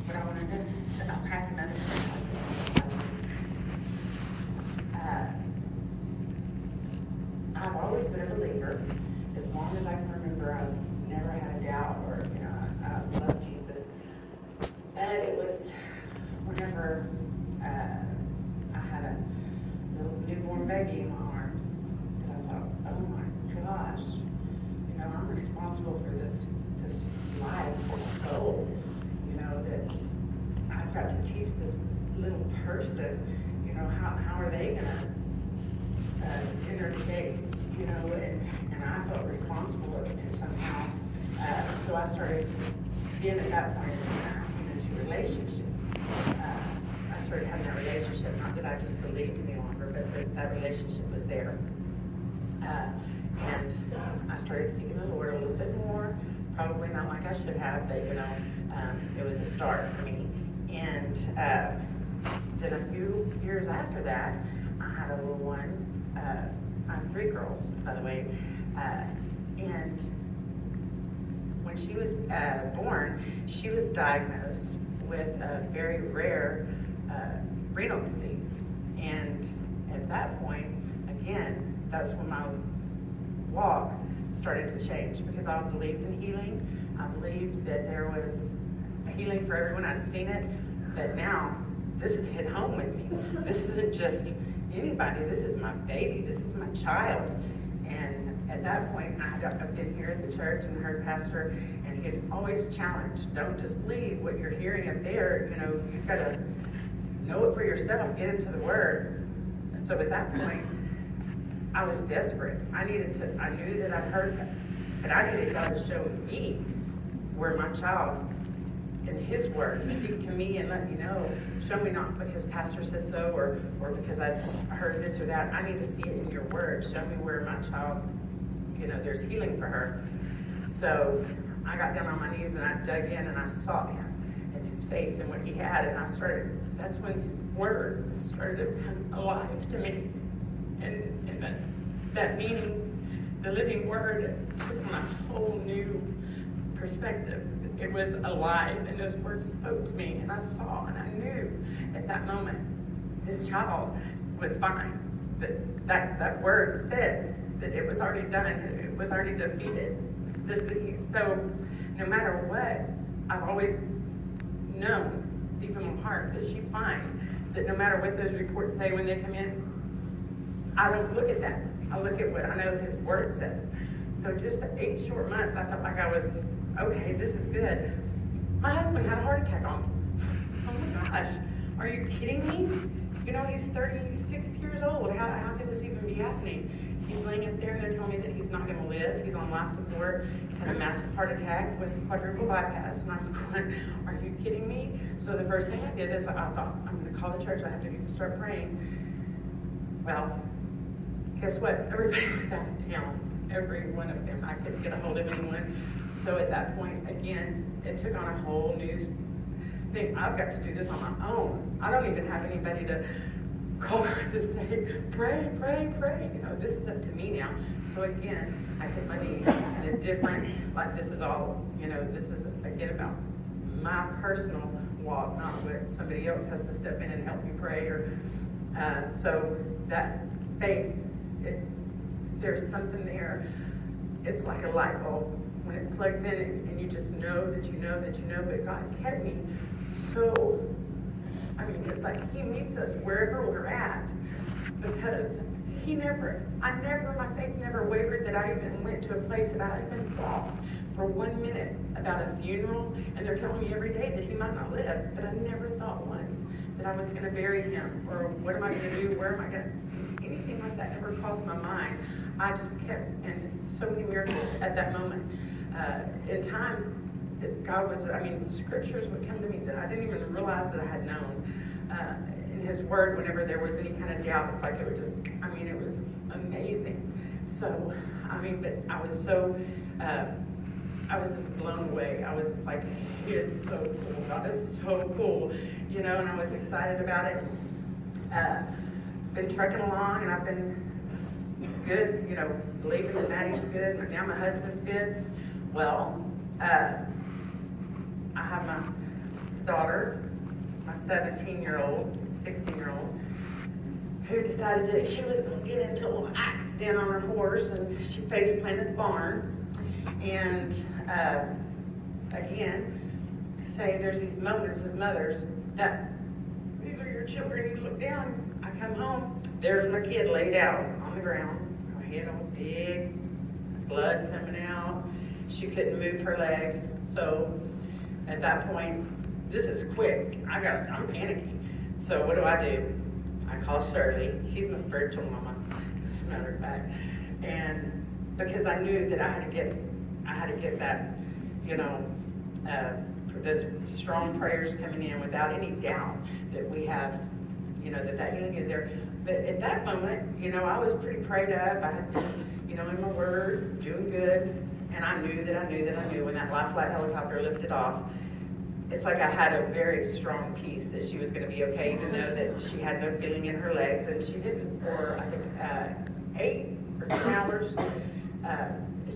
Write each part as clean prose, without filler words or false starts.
But I wanted to unpack another I've always been a believer. As long as I can remember, I've never had a doubt or, I love Jesus. But it was whenever I had a little newborn baby in my arms that I thought, oh my gosh, I'm responsible for this life, this soul, that I've got to teach this little person, how are they gonna enter the gates, and I felt responsible and somehow, so I started being at that point into relationship. I started having that relationship, not that I just believed any longer, but that relationship was there. And I started seeking the Lord a little bit more, probably not like I should have, but it was a start for me. And then a few years after that, I had a little one. I have 3 girls, by the way. And when she was born, she was diagnosed with a very rare renal disease. And at that point, again, that's when my walk started to change, because I believed in healing. I believed that there was a healing for everyone. I'd seen it, but now this has hit home with me. This isn't just anybody. This is my baby. This is my child. And at that point, I've been here at the church and heard Pastor, and he had always challenged, don't just believe what you're hearing up there. You've got to know it for yourself. Get into the Word. So at that point, I was desperate. I knew that I'd heard that, but I needed God to show me where my child, in His Word, speak to me and let me know. Show me not because Pastor said so, or because I heard this or that. I need to see it in Your Word. Show me where my child, there's healing for her. So I got down on my knees and I dug in and I saw Him and His face and what He had, and that's when His Word started to come alive to me. And that meaning, the living Word took on a whole new perspective. It was alive, and those words spoke to me, and I saw, and I knew at that moment, this child was fine. That word said that it was already done, it was already defeated, this disease. So no matter what, I've always known deep in my heart that she's fine, that no matter what those reports say when they come in, I don't look at that. I look at what I know His Word says. So just 8 short months, I felt like I was, okay, this is good. My husband had a heart attack on me. Oh my gosh, are you kidding me? He's 36 years old. How could this even be happening? He's laying up there and they're telling me that he's not going to live. He's on life support. He's had a massive heart attack with quadruple bypass. And I'm going, are you kidding me? So the first thing I did is I thought, I'm going to call the church. I have to start praying. Well, guess what? Everybody was out of town. Every one of them. I couldn't get a hold of anyone. So at that point, again, it took on a whole new thing. I've got to do this on my own. I don't even have anybody to call to say, pray, pray, pray. This is up to me now. So again, I hit my knees in a different, like this is all, this is again about my personal walk, not what somebody else has to step in and help me pray. So that faith, there's something there. It's like a light bulb when it plugs in and you just know that you know that you know, but God kept me. So, it's like He meets us wherever we're at, because my faith never wavered, that I even went to a place that I even thought for 1 minute about a funeral, and they're telling me every day that he might not live, but I never thought once that I was going to bury him, or what am I going to do, where am I going to, anything like that never crossed my mind. I just kept, and so many miracles at that moment. In time, that God was, scriptures would come to me that I didn't even realize that I had known. In His Word, whenever there was any kind of doubt, it's like it would just, it was amazing. So, but I was so, I was just blown away. I was just like, He is so cool. God is so cool. And I was excited about it. Been trucking along, and I've been good, believing that Maddie's good, and now my husband's good. Well, I have my daughter, my 17-year-old, 16-year-old, who decided that she was going to get into a little accident on her horse, and she face planted the barn. And again, to say there's these moments of mothers that these are your children. You look down. I come home. There's my kid laid out on the ground. Her head all big, blood coming out. She couldn't move her legs. So at that point, this is quick. I'm panicking. So what do? I call Shirley. She's my spiritual mama, as a matter of fact. And because I knew that I had to get that, those strong prayers coming in without any doubt that we have, that healing is there. But at that moment, I was pretty prayed up. I had been, in my word, doing good. And I knew when that life flight helicopter lifted off, it's like I had a very strong peace that she was going to be okay, even though that she had no feeling in her legs. And she didn't for, I think, 8 or 10 hours.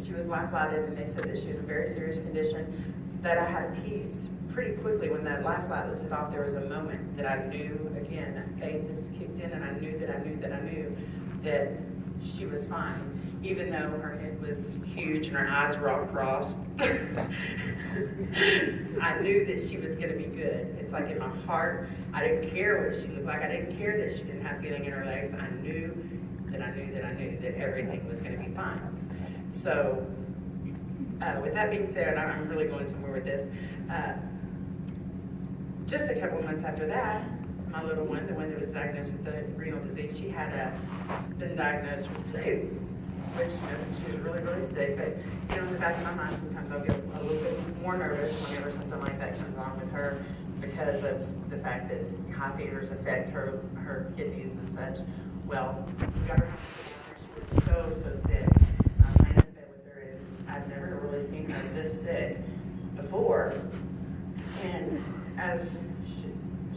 She was life flighted, and they said that she was in very serious condition. That I had a peace pretty quickly when that life flight lifted off. There was a moment that I knew, again, that faith just kicked in, and I knew that she was fine. Even though her head was huge and her eyes were all crossed, I knew that she was going to be good. It's like in my heart, I didn't care what she looked like. I didn't care that she didn't have feeling in her legs. I knew that everything was going to be fine. So, with that being said, I'm really going somewhere with this. Just a couple of months after that, my little one, the one that was diagnosed with the renal disease, she had been diagnosed with flu, which she was really, really sick. But in the back of my mind, sometimes I'll get a little bit more nervous whenever something like that comes on with her, because of the fact that high fevers affect her kidneys and such. Well, we got her hospital. She was so sick. I was laying in bed with her, and I'd never really seen her this sick before. And as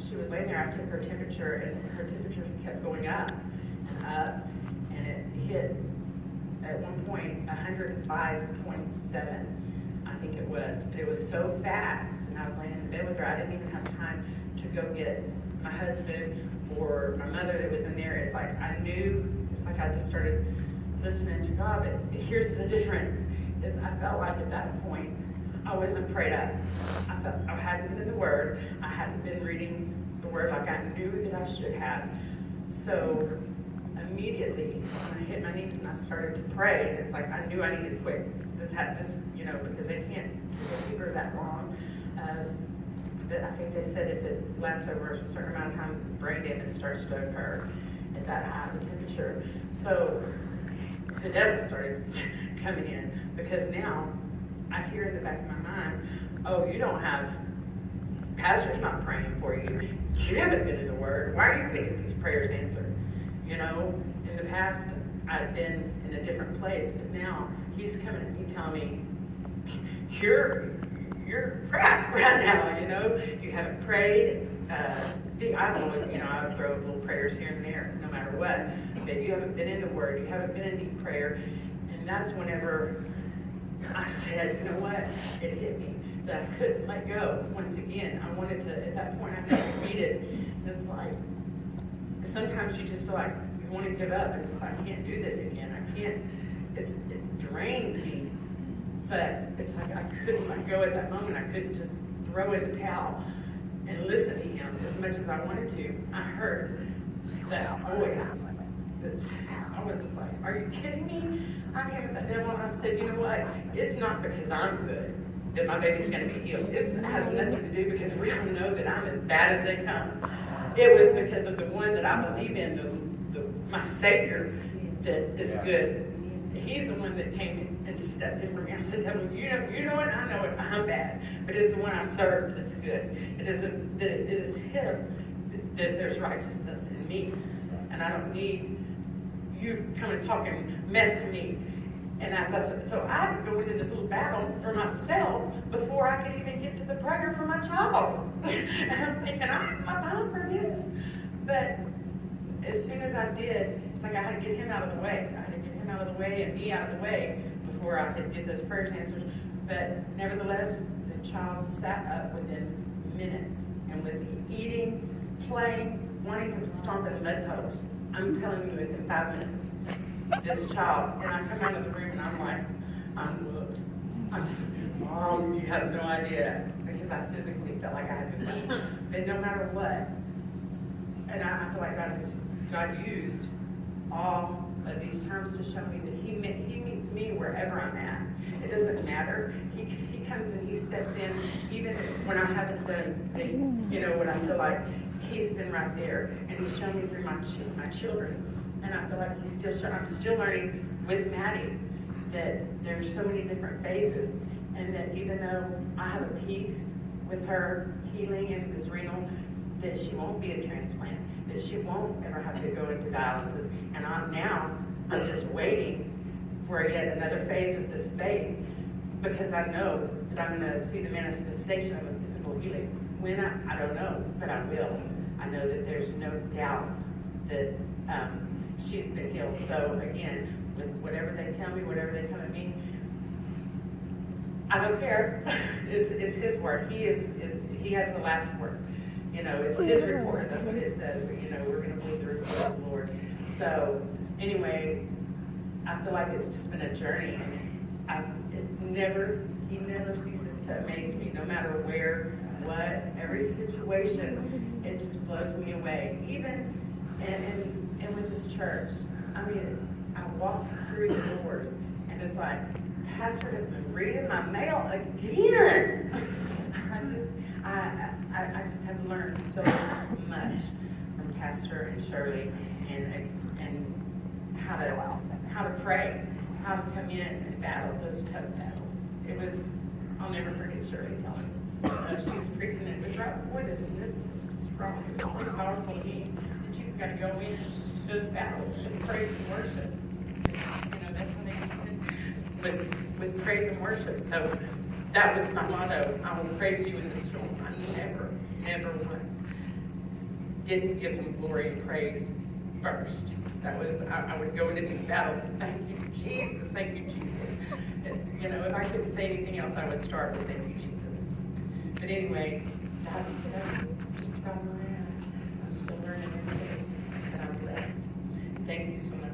she was laying there, I took her temperature, and her temperature kept going up, and it hit at one point 105.7, I think it was, but it was so fast, and I was laying in bed with her, I didn't even have time to go get my husband or my mother that was in there. It's like I just started listening to God. But here's the difference, is I felt like at that point, I wasn't prayed up. I felt I hadn't been in the Word. I hadn't been reading the Word like I knew that I should have. So immediately, when I hit my knees and I started to pray, it's like I knew I needed to quit. This, because they can't keep her that long. I think they said if it lasts over a certain amount of time, brain damage starts to occur at that high of a temperature. So the devil started coming in, because now I hear in the back of my mind, oh, you don't have, pastor's not praying for you. You haven't been in the Word. Why are you going to get these prayers answered? In the past, I've been in a different place, but now he's coming at me telling me, you're crap right now, You haven't prayed. I throw little prayers here and there, no matter what. But you haven't been in the Word. You haven't been in deep prayer. And that's whenever I said, you know what? It hit me that I couldn't let go. Once again, I wanted to, at that point, I had to read it. And it's like, sometimes you just feel like you want to give up and just, I can't do this again. I can't. It drained me. But it's like I couldn't let go at that moment. I couldn't just throw in the towel and listen to him as much as I wanted to. I heard that voice. I was just like, are you kidding me? I came at that devil and I said, you know what? It's not because I'm good that my baby's going to be healed. It has nothing to do, because we all know that I'm as bad as they come. It was because of the one that I believe in, my Savior, that is good. He's the one that came and stepped in for me. I said, devil, you know what? I know it. I'm bad. But it's the one I serve that's good. It is him that there's righteousness in me. And I don't need you coming talking mess to me. And so I had to go into this little battle for myself before I could even get to the prayer for my child. And I'm thinking, I have my time for this. But as soon as I did, it's like I had to get him out of the way. I had to get him out of the way and me out of the way before I could get those prayers answered. But nevertheless, the child sat up within minutes. playing, wanting to stomp in mud puddles. I'm telling you, within 5 minutes, this child, and I come out of the room and I'm like, I'm whooped. Mom, you have no idea, because I physically felt like I had been whooped. But no matter what, and I feel like God used all of these times to show me that He meets me wherever I'm at. It doesn't matter. He comes and He steps in, even when I haven't done the, when I feel like He's been right there, and He's shown me through my children. And I feel like I'm still learning with Maddie that there's so many different phases, and that even though I have a peace with her healing and this renal, that she won't be a transplant, that she won't ever have to go into dialysis. And I'm just waiting for yet another phase of this faith, because I know that I'm going to see the manifestation of a physical healing. When I don't know, but I will. I know that there's no doubt that she's been healed. So again, with whatever they tell me, whatever they come at me, I don't care. It's His word. He has the last word. It's His report. That's what it says. We're going to believe the report of the Lord. So anyway, I feel like it's just been a journey. He never ceases to amaze me, no matter where, what, every situation. It just blows me away. Even and with this church, I walked through the doors, and it's like, Pastor has been reading my mail again. I just have learned so much from Pastor and Shirley, and how to pray, how to come in and battle those tough battles. I'll never forget Shirley telling me. She was preaching, and it was right before this, and this was strong. It was pretty powerful to me that you've got to go in to those battles with praise and worship. That's how they was with praise and worship. So that was my motto. I will praise you in the storm. I never once didn't give Him glory and praise first. That was, I would go into these battles, thank you, Jesus, thank you, Jesus. If I couldn't say anything else, I would start with thank you, Jesus. But anyway, that's just about where I am. I'm still learning every day, but I'm blessed. Thank you so much.